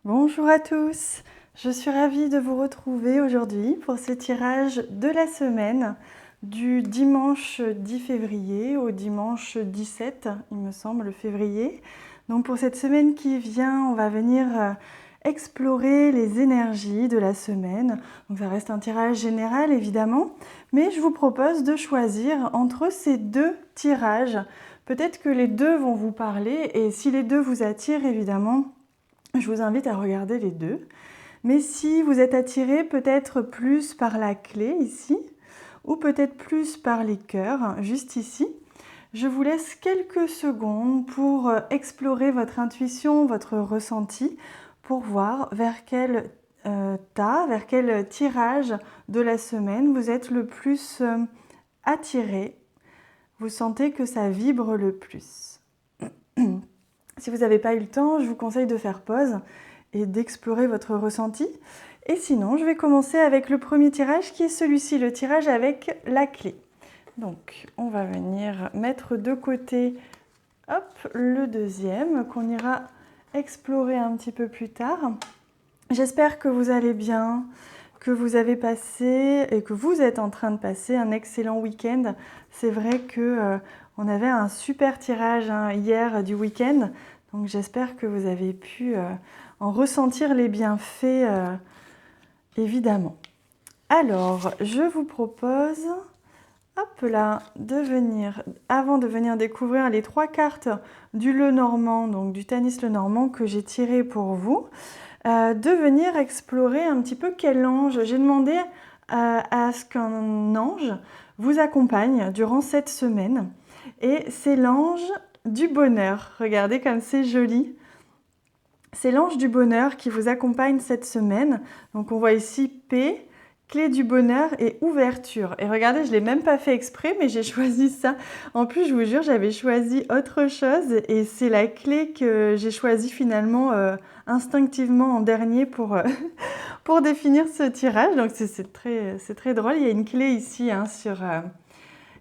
Bonjour à tous, je suis ravie de vous retrouver aujourd'hui pour ce tirage de la semaine du dimanche 10 février au dimanche 17, il me semble, février. Donc pour cette semaine qui vient, on va venir explorer les énergies de la semaine. Donc ça reste un tirage général évidemment, mais je vous propose de choisir entre ces deux tirages. Peut-être que les deux vont vous parler et si les deux vous attirent évidemment, je vous invite à regarder les deux. Mais si vous êtes attiré peut-être plus par la clé ici, ou peut-être plus par les cœurs, juste ici, je vous laisse quelques secondes pour explorer votre intuition, votre ressenti, pour voir vers quel vers quel tirage de la semaine vous êtes le plus attiré. Vous sentez que ça vibre le plus. Si vous n'avez pas eu le temps, je vous conseille de faire pause et d'explorer votre ressenti. Et sinon, je vais commencer avec le premier tirage qui est celui-ci, le tirage avec la clé. Donc, on va venir mettre de côté le deuxième qu'on ira explorer un petit peu plus tard. J'espère que vous allez bien, que vous avez passé et que vous êtes en train de passer un excellent week-end. C'est vrai que on avait un super tirage hier du week-end, donc j'espère que vous avez pu en ressentir les bienfaits évidemment. Alors, je vous propose avant de venir découvrir les 3 cartes du Lenormand, donc du Tanis Lenormand que j'ai tiré pour vous, de venir explorer un petit peu quel ange. J'ai demandé à ce qu'un ange vous accompagne durant cette semaine. Et c'est l'ange du bonheur. Regardez comme c'est joli. C'est l'ange du bonheur qui vous accompagne cette semaine. Donc on voit ici P, clé du bonheur et ouverture. Et regardez, je ne l'ai même pas fait exprès, mais j'ai choisi ça. En plus, je vous jure, j'avais choisi autre chose. Et c'est la clé que j'ai choisie finalement instinctivement en dernier pour, pour définir ce tirage. Donc c'est très drôle. Il y a une clé ici sur...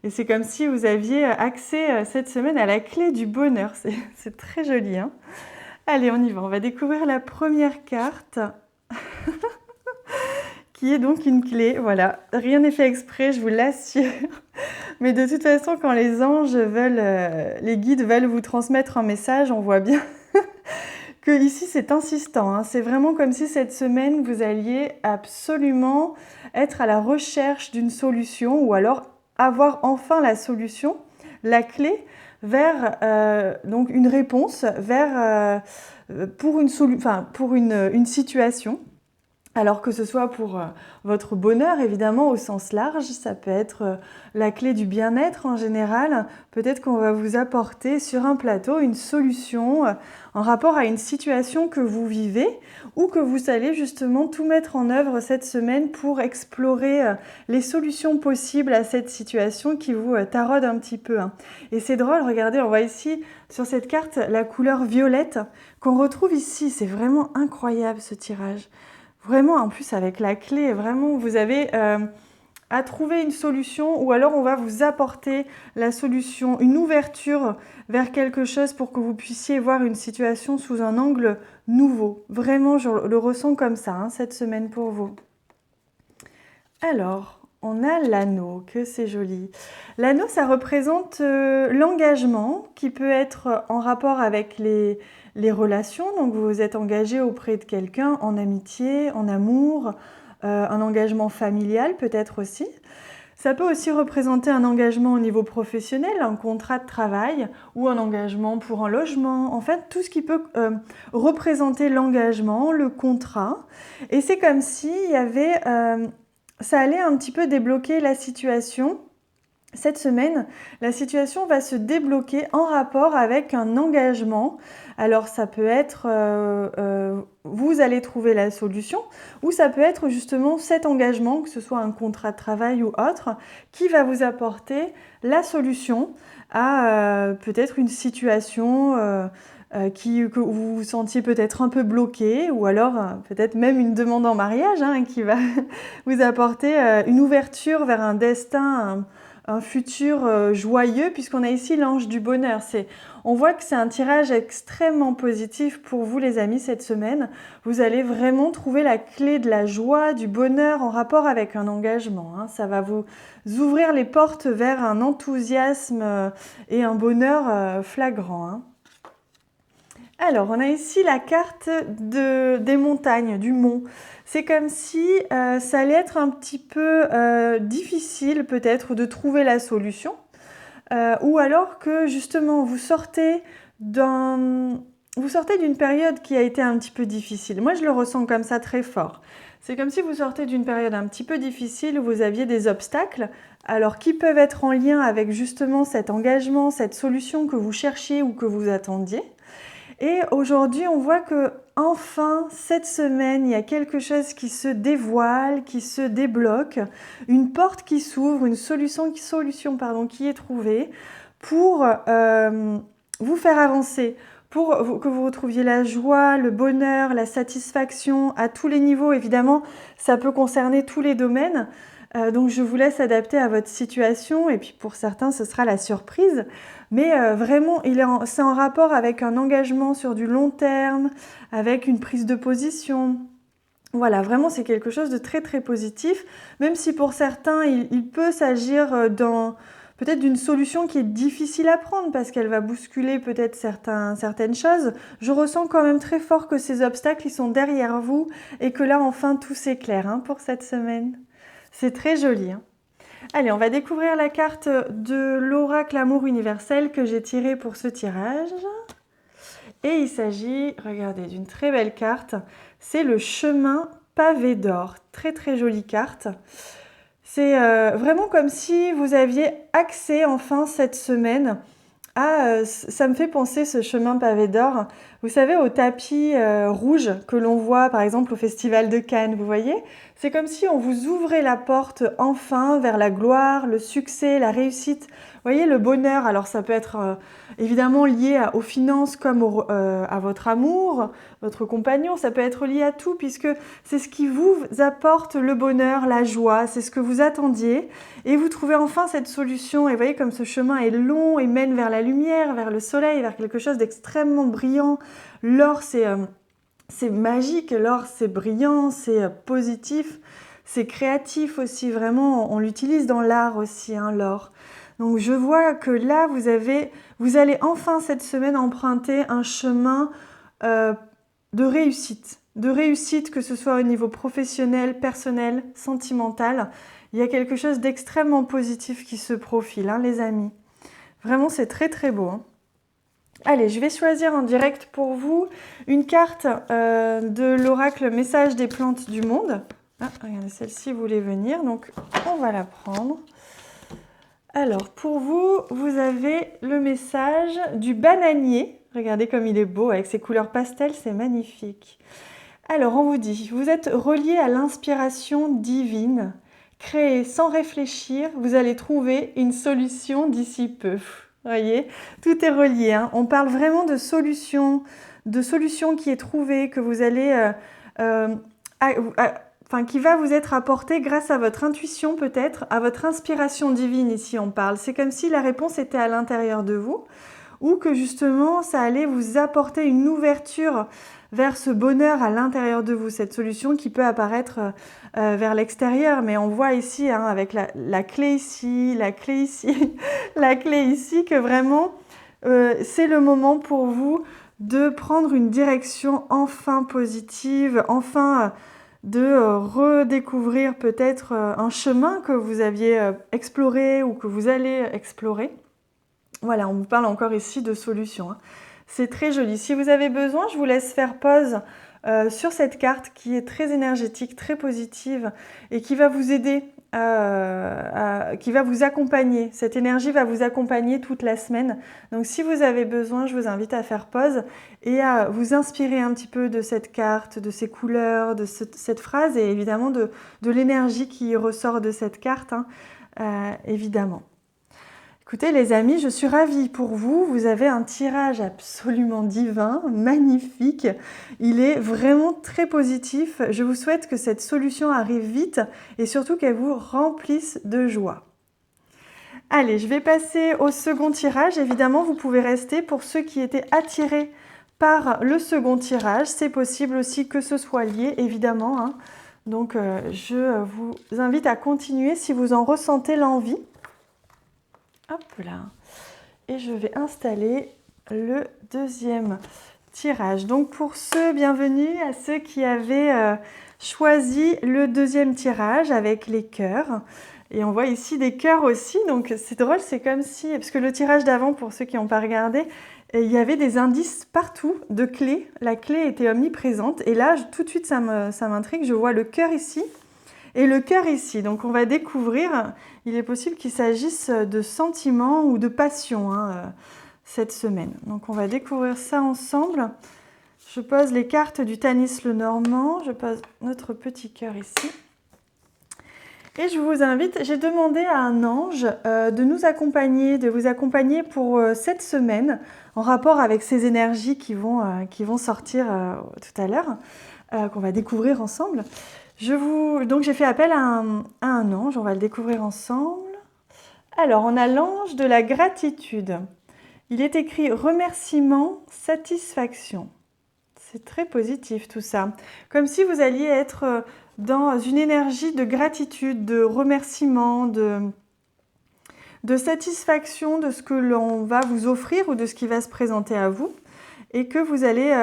Et c'est comme si vous aviez accès cette semaine à la clé du bonheur. C'est très joli. Allez, on y va. On va découvrir la première carte, qui est donc une clé. Voilà, rien n'est fait exprès, je vous l'assure. Mais de toute façon, quand les anges les guides veulent vous transmettre un message, on voit bien que ici c'est insistant. C'est vraiment comme si cette semaine, vous alliez absolument être à la recherche d'une solution ou alors avoir enfin la solution, la clé vers donc une réponse, pour une situation. Alors que ce soit pour votre bonheur, évidemment, au sens large, ça peut être la clé du bien-être en général. Peut-être qu'on va vous apporter sur un plateau une solution en rapport à une situation que vous vivez ou que vous allez justement tout mettre en œuvre cette semaine pour explorer les solutions possibles à cette situation qui vous taraude un petit peu. Et c'est drôle, regardez, on voit ici sur cette carte la couleur violette qu'on retrouve ici. C'est vraiment incroyable ce tirage. Vraiment, en plus, avec la clé, vraiment, vous avez à trouver une solution ou alors on va vous apporter la solution, une ouverture vers quelque chose pour que vous puissiez voir une situation sous un angle nouveau. Vraiment, je le ressens comme ça, cette semaine pour vous. Alors, on a l'anneau, que c'est joli. L'anneau, ça représente l'engagement qui peut être en rapport avec les relations. Donc, vous êtes engagé auprès de quelqu'un en amitié, en amour, un engagement familial peut-être aussi. Ça peut aussi représenter un engagement au niveau professionnel, un contrat de travail ou un engagement pour un logement. En fait, tout ce qui peut représenter l'engagement, le contrat. Et c'est comme s'il y avait... ça allait un petit peu débloquer la situation. Cette semaine, la situation va se débloquer en rapport avec un engagement. Alors ça peut être, vous allez trouver la solution, ou ça peut être justement cet engagement, que ce soit un contrat de travail ou autre, qui va vous apporter la solution à peut-être une situation que vous vous sentiez peut-être un peu bloqué, ou alors peut-être même une demande en mariage qui va vous apporter une ouverture vers un destin un futur joyeux, puisqu'on a ici l'ange du bonheur. On voit que c'est un tirage extrêmement positif pour vous les amis cette semaine. Vous allez vraiment trouver la clé de la joie, du bonheur en rapport avec un engagement. Ça va vous ouvrir les portes vers un enthousiasme et un bonheur flagrant. Alors, on a ici la carte des montagnes, du mont. C'est comme si ça allait être un petit peu difficile peut-être de trouver la solution. Ou alors que justement vous sortez d'une période qui a été un petit peu difficile. Moi, je le ressens comme ça très fort. C'est comme si vous sortez d'une période un petit peu difficile où vous aviez des obstacles, alors qui peuvent être en lien avec justement cet engagement, cette solution que vous cherchiez ou que vous attendiez. Et aujourd'hui, on voit que enfin, cette semaine, il y a quelque chose qui se dévoile, qui se débloque, une porte qui s'ouvre, une solution qui est trouvée pour vous faire avancer, pour que vous retrouviez la joie, le bonheur, la satisfaction à tous les niveaux. Évidemment, ça peut concerner tous les domaines. Donc je vous laisse adapter à votre situation et puis pour certains ce sera la surprise, mais vraiment c'est en rapport avec un engagement sur du long terme, avec une prise de position. Voilà, vraiment c'est quelque chose de très très positif, même si pour certains il peut s'agir peut-être d'une solution qui est difficile à prendre parce qu'elle va bousculer peut-être certaines choses. Je ressens quand même très fort que ces obstacles ils sont derrière vous et que là enfin tout s'éclaire pour cette semaine. C'est très joli. Allez, on va découvrir la carte de l'oracle amour universel que j'ai tiré pour ce tirage. Et il s'agit, regardez, d'une très belle carte. C'est le chemin pavé d'or. Très très jolie carte. C'est vraiment comme si vous aviez accès enfin cette semaine à... ça me fait penser ce chemin pavé d'or. Vous savez, au tapis rouge que l'on voit par exemple au Festival de Cannes, vous voyez ? C'est comme si on vous ouvrait la porte enfin vers la gloire, le succès, la réussite. Vous voyez, le bonheur, alors ça peut être évidemment lié aux finances comme à votre amour, votre compagnon. Ça peut être lié à tout puisque c'est ce qui vous apporte le bonheur, la joie. C'est ce que vous attendiez. Et vous trouvez enfin cette solution. Et vous voyez comme ce chemin est long et mène vers la lumière, vers le soleil, vers quelque chose d'extrêmement brillant. L'or, c'est magique, l'or c'est brillant, c'est positif, c'est créatif aussi, vraiment on l'utilise dans l'art aussi, l'or. Donc je vois que là vous allez enfin cette semaine emprunter un chemin de réussite que ce soit au niveau professionnel, personnel, sentimental. Il y a quelque chose d'extrêmement positif qui se profile, les amis. Vraiment c'est très très beau. Allez, je vais choisir en direct pour vous une carte de l'oracle Message des plantes du monde. Regardez, celle-ci voulait venir, donc on va la prendre. Alors, pour vous, vous avez le message du bananier. Regardez comme il est beau, avec ses couleurs pastel, c'est magnifique. Alors, on vous dit, vous êtes relié à l'inspiration divine. Créez sans réfléchir, vous allez trouver une solution d'ici peu. Vous voyez, tout est relié. On parle vraiment de solution qui est trouvée, que vous allez, qui va vous être apportée grâce à votre intuition peut-être, à votre inspiration divine ici on parle. C'est comme si la réponse était à l'intérieur de vous ou que justement ça allait vous apporter une ouverture vers ce bonheur à l'intérieur de vous, cette solution qui peut apparaître vers l'extérieur. Mais on voit ici, avec la clé ici, la clé ici, la clé ici, que vraiment, c'est le moment pour vous de prendre une direction enfin positive, enfin de redécouvrir peut-être un chemin que vous aviez exploré ou que vous allez explorer. Voilà, on vous parle encore ici de solutions. C'est très joli. Si vous avez besoin, je vous laisse faire pause sur cette carte qui est très énergétique, très positive et qui va vous aider, qui va vous accompagner. Cette énergie va vous accompagner toute la semaine. Donc si vous avez besoin, je vous invite à faire pause et à vous inspirer un petit peu de cette carte, de ses couleurs, de cette phrase et évidemment de l'énergie qui ressort de cette carte, évidemment. Écoutez les amis, je suis ravie pour vous. Vous avez un tirage absolument divin, magnifique. Il est vraiment très positif. Je vous souhaite que cette solution arrive vite et surtout qu'elle vous remplisse de joie. Allez, je vais passer au second tirage. Évidemment, vous pouvez rester pour ceux qui étaient attirés par le second tirage. C'est possible aussi que ce soit lié, évidemment, hein. Donc, je vous invite à continuer si vous en ressentez l'envie. Hop là. Et je vais installer le deuxième tirage. Donc, pour ceux, bienvenue à ceux qui avaient choisi le deuxième tirage avec les cœurs. Et on voit ici des cœurs aussi, donc c'est drôle, c'est comme si, parce que le tirage d'avant, pour ceux qui n'ont pas regardé, il y avait des indices partout de clés. La clé était omniprésente. Et là, tout de suite, ça m'intrigue. Je vois le cœur ici et le cœur ici. Donc, on va découvrir, il est possible qu'il s'agisse de sentiments ou de passion cette semaine. Donc, on va découvrir ça ensemble. Je pose les cartes du Tanis le Normand. Je pose notre petit cœur ici. Et je vous invite, j'ai demandé à un ange de nous accompagner, de vous accompagner pour cette semaine en rapport avec ces énergies qui vont sortir tout à l'heure, qu'on va découvrir ensemble. Donc j'ai fait appel à un ange, on va le découvrir ensemble. Alors, on a l'ange de la gratitude. Il est écrit remerciement, satisfaction. C'est très positif tout ça. Comme si vous alliez être dans une énergie de gratitude, de remerciement, de satisfaction de ce que l'on va vous offrir ou de ce qui va se présenter à vous, et que vous allez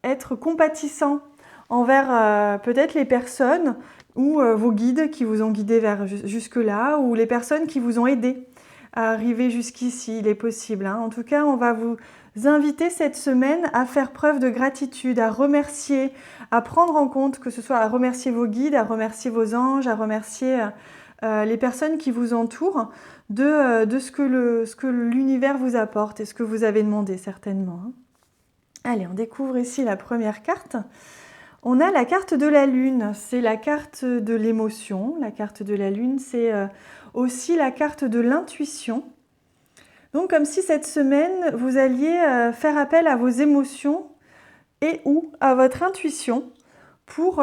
être compatissant envers peut-être les personnes ou vos guides qui vous ont guidé vers jusque-là, ou les personnes qui vous ont aidé à arriver jusqu'ici, il est possible, hein. En tout cas, on va vous inviter cette semaine à faire preuve de gratitude, à remercier, à prendre en compte, que ce soit à remercier vos guides, à remercier vos anges, à remercier les personnes qui vous entourent de ce que l'univers vous apporte et ce que vous avez demandé certainement, hein. Allez, on découvre ici la première carte. On a la carte de la Lune, c'est la carte de l'émotion. La carte de la Lune, c'est aussi la carte de l'intuition. Donc, comme si cette semaine, vous alliez faire appel à vos émotions et ou à votre intuition pour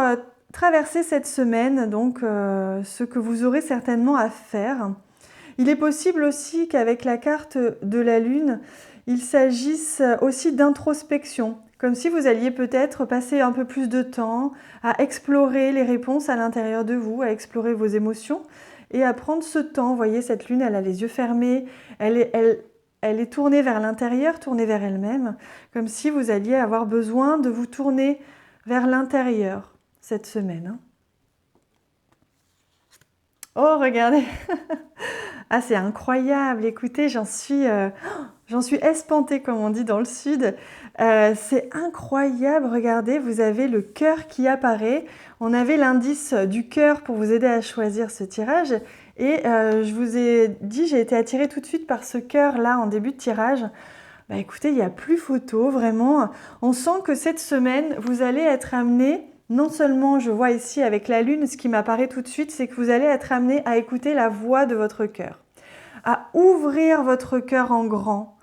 traverser cette semaine, donc ce que vous aurez certainement à faire. Il est possible aussi qu'avec la carte de la Lune, il s'agisse aussi d'introspection, comme si vous alliez peut-être passer un peu plus de temps à explorer les réponses à l'intérieur de vous, à explorer vos émotions et à prendre ce temps. Vous voyez, cette Lune, elle a les yeux fermés, elle est tournée vers l'intérieur, tournée vers elle-même, comme si vous alliez avoir besoin de vous tourner vers l'intérieur cette semaine. Oh, regardez. Ah, c'est incroyable. Écoutez, j'en suis espantée, comme on dit dans le sud. C'est incroyable. Regardez, vous avez le cœur qui apparaît. On avait l'indice du cœur pour vous aider à choisir ce tirage. Et je vous ai dit, j'ai été attirée tout de suite par ce cœur-là en début de tirage. Bah, écoutez, il n'y a plus photo, vraiment. On sent que cette semaine, vous allez être amené. Non seulement, je vois ici avec la Lune, ce qui m'apparaît tout de suite, c'est que vous allez être amené à écouter la voix de votre cœur, à ouvrir votre cœur en grand,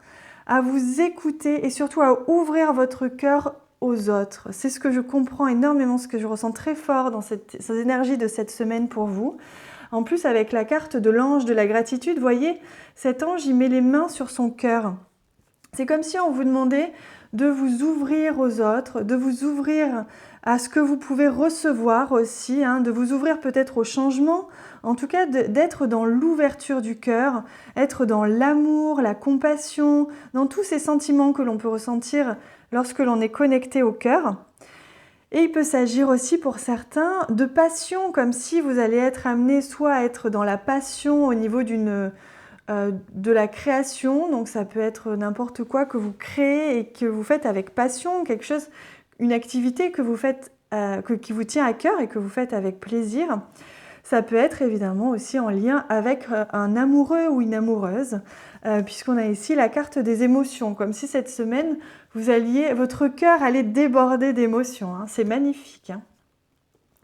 à vous écouter et surtout à ouvrir votre cœur aux autres. C'est ce que je comprends énormément, ce que je ressens très fort dans cette énergie de cette semaine pour vous. En plus, avec la carte de l'ange de la gratitude, vous voyez, cet ange, il met les mains sur son cœur. C'est comme si on vous demandait de vous ouvrir aux autres, de vous ouvrir à ce que vous pouvez recevoir aussi, hein, de vous ouvrir peut-être au changement, en tout cas d'être dans l'ouverture du cœur, être dans l'amour, la compassion, dans tous ces sentiments que l'on peut ressentir lorsque l'on est connecté au cœur. Et il peut s'agir aussi pour certains de passion, comme si vous allez être amené soit à être dans la passion au niveau de la création, donc ça peut être n'importe quoi que vous créez et que vous faites avec passion, quelque chose, une activité que vous faites, qui vous tient à cœur et que vous faites avec plaisir. Ça peut être évidemment aussi en lien avec un amoureux ou une amoureuse, puisqu'on a ici la carte des émotions, comme si cette semaine, votre cœur allait déborder d'émotions, hein. C'est magnifique, hein.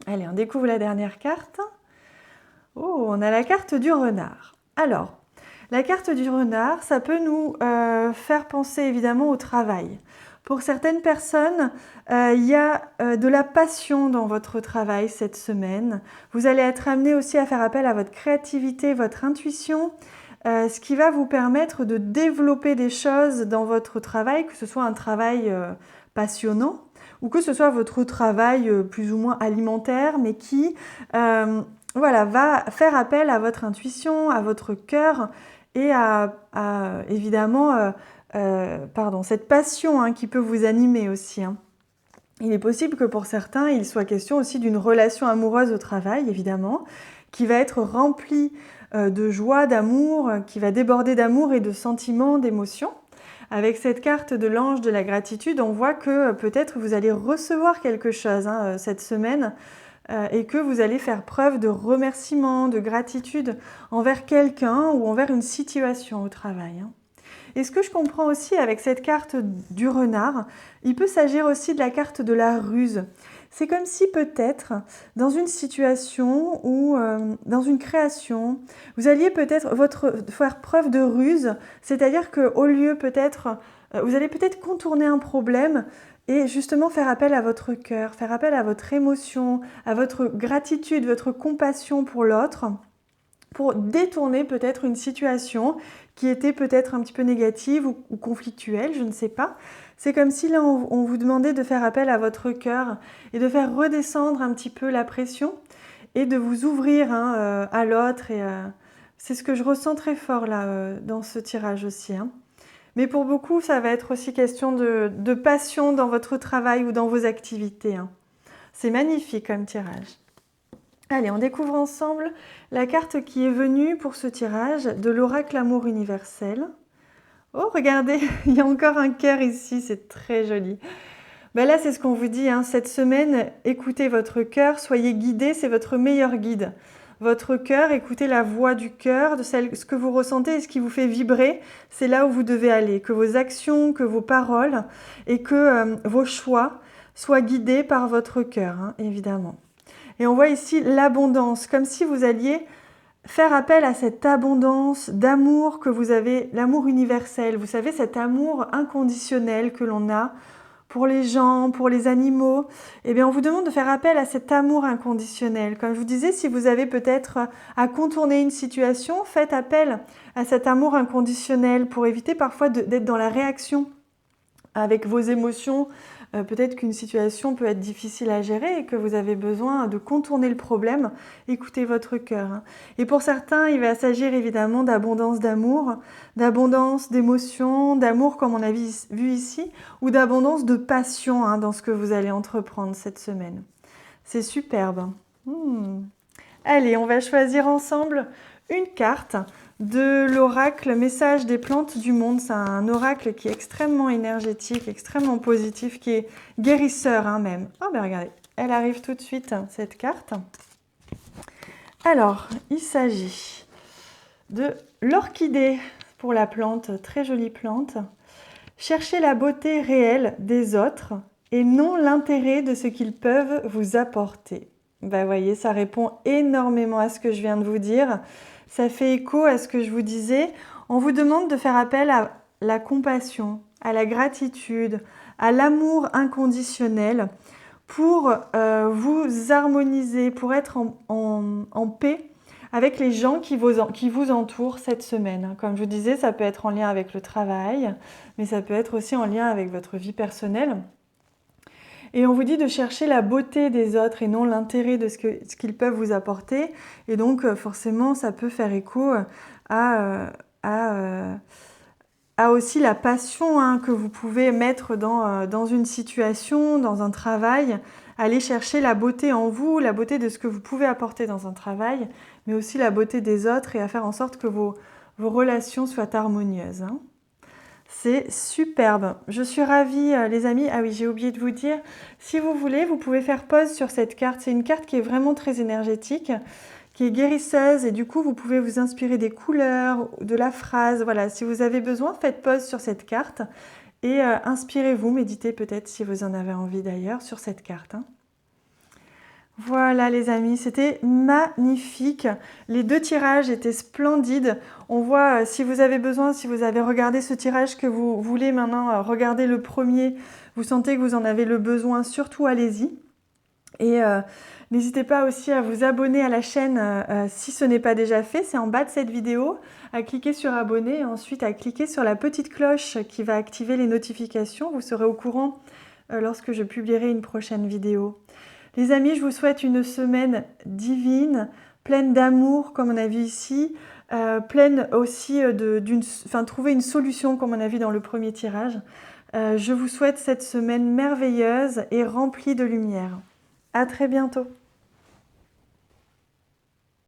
Allez, on découvre la dernière carte. Oh, on a la carte du renard. Alors, la carte du renard, ça peut nous faire penser évidemment au travail. Pour certaines personnes, il y a de la passion dans votre travail cette semaine. Vous allez être amené aussi à faire appel à votre créativité, votre intuition. ce qui va vous permettre de développer des choses dans votre travail, que ce soit un travail passionnant ou que ce soit votre travail plus ou moins alimentaire, mais qui voilà, va faire appel à votre intuition, à votre cœur et évidemment cette passion hein, qui peut vous animer aussi. Hein. Il est possible que pour certains, il soit question aussi d'une relation amoureuse au travail, évidemment, qui va être remplie de joie, d'amour, qui va déborder d'amour et de sentiments, d'émotions. Avec cette carte de l'ange de la gratitude, on voit que peut-être vous allez recevoir quelque chose hein, cette semaine et que vous allez faire preuve de remerciement, de gratitude envers quelqu'un ou envers une situation au travail. Hein. Et ce que je comprends aussi avec cette carte du renard, il peut s'agir aussi de la carte de la ruse. C'est comme si peut-être dans une situation ou dans une création, vous alliez peut-être faire preuve de ruse, c'est-à-dire qu'au lieu peut-être, vous allez peut-être contourner un problème et justement faire appel à votre cœur, faire appel à votre émotion, à votre gratitude, votre compassion pour l'autre, pour détourner peut-être une situation qui était peut-être un petit peu négative ou conflictuelle, je ne sais pas. C'est comme si là, on vous demandait de faire appel à votre cœur et de faire redescendre un petit peu la pression et de vous ouvrir hein, à l'autre. C'est ce que je ressens très fort là dans ce tirage aussi. Hein. Mais pour beaucoup, ça va être aussi question de passion dans votre travail ou dans vos activités. Hein. C'est magnifique comme tirage. Allez, on découvre ensemble la carte qui est venue pour ce tirage de l'oracle amour universel. Oh, regardez, il y a encore un cœur ici, c'est très joli. Ben là, c'est ce qu'on vous dit, hein, cette semaine, écoutez votre cœur, soyez guidés, c'est votre meilleur guide. Votre cœur, écoutez la voix du cœur, ce que vous ressentez et ce qui vous fait vibrer, c'est là où vous devez aller. Que vos actions, que vos paroles et que vos choix soient guidés par votre cœur, hein, évidemment. Et on voit ici l'abondance, comme si vous alliez faire appel à cette abondance d'amour que vous avez, l'amour universel. Vous savez, cet amour inconditionnel que l'on a pour les gens, pour les animaux. Eh bien, on vous demande de faire appel à cet amour inconditionnel. Comme je vous disais, si vous avez peut-être à contourner une situation, faites appel à cet amour inconditionnel pour éviter parfois d'être dans la réaction avec vos émotions. Peut-être qu'une situation peut être difficile à gérer et que vous avez besoin de contourner le problème. Écoutez votre cœur. Et pour certains, il va s'agir évidemment d'abondance d'amour, d'abondance d'émotions, d'amour comme on a vu ici, ou d'abondance de passion hein, dans ce que vous allez entreprendre cette semaine. C'est superbe. Allez, on va choisir ensemble une carte de l'oracle Message des plantes du monde. C'est un oracle qui est extrêmement énergétique, extrêmement positif, qui est guérisseur hein, même. Oh ben regardez, elle arrive tout de suite, cette carte. Alors, il s'agit de l'orchidée pour la plante, très jolie plante. Cherchez la beauté réelle des autres et non l'intérêt de ce qu'ils peuvent vous apporter. Ben voyez, ça répond énormément à ce que je viens de vous dire. Ça fait écho à ce que je vous disais. On vous demande de faire appel à la compassion, à la gratitude, à l'amour inconditionnel pour vous harmoniser, pour être en paix avec les gens qui vous entourent cette semaine. Comme je vous disais, ça peut être en lien avec le travail, mais ça peut être aussi en lien avec votre vie personnelle. Et on vous dit de chercher la beauté des autres et non l'intérêt de ce qu'ils peuvent vous apporter. Et donc, forcément, ça peut faire écho à aussi la passion hein, que vous pouvez mettre dans une situation, dans un travail. Aller chercher la beauté en vous, la beauté de ce que vous pouvez apporter dans un travail, mais aussi la beauté des autres et à faire en sorte que vos relations soient harmonieuses. Hein. C'est superbe. Je suis ravie, les amis. Ah oui, j'ai oublié de vous dire, si vous voulez, vous pouvez faire pause sur cette carte. C'est une carte qui est vraiment très énergétique, qui est guérisseuse et du coup, vous pouvez vous inspirer des couleurs, de la phrase. Voilà, si vous avez besoin, faites pause sur cette carte et inspirez-vous, méditez peut-être si vous en avez envie d'ailleurs sur cette carte. Hein. Voilà les amis, c'était magnifique. Les deux tirages étaient splendides. On voit, si vous avez besoin, si vous avez regardé ce tirage que vous voulez maintenant regarder le premier, vous sentez que vous en avez le besoin, surtout allez-y. Et n'hésitez pas aussi à vous abonner à la chaîne si ce n'est pas déjà fait. C'est en bas de cette vidéo, à cliquer sur abonner et ensuite à cliquer sur la petite cloche qui va activer les notifications. Vous serez au courant lorsque je publierai une prochaine vidéo. Les amis, je vous souhaite une semaine divine, pleine d'amour comme on a vu ici, pleine aussi trouver une solution comme on a vu dans le premier tirage. Je vous souhaite cette semaine merveilleuse et remplie de lumière. À très bientôt.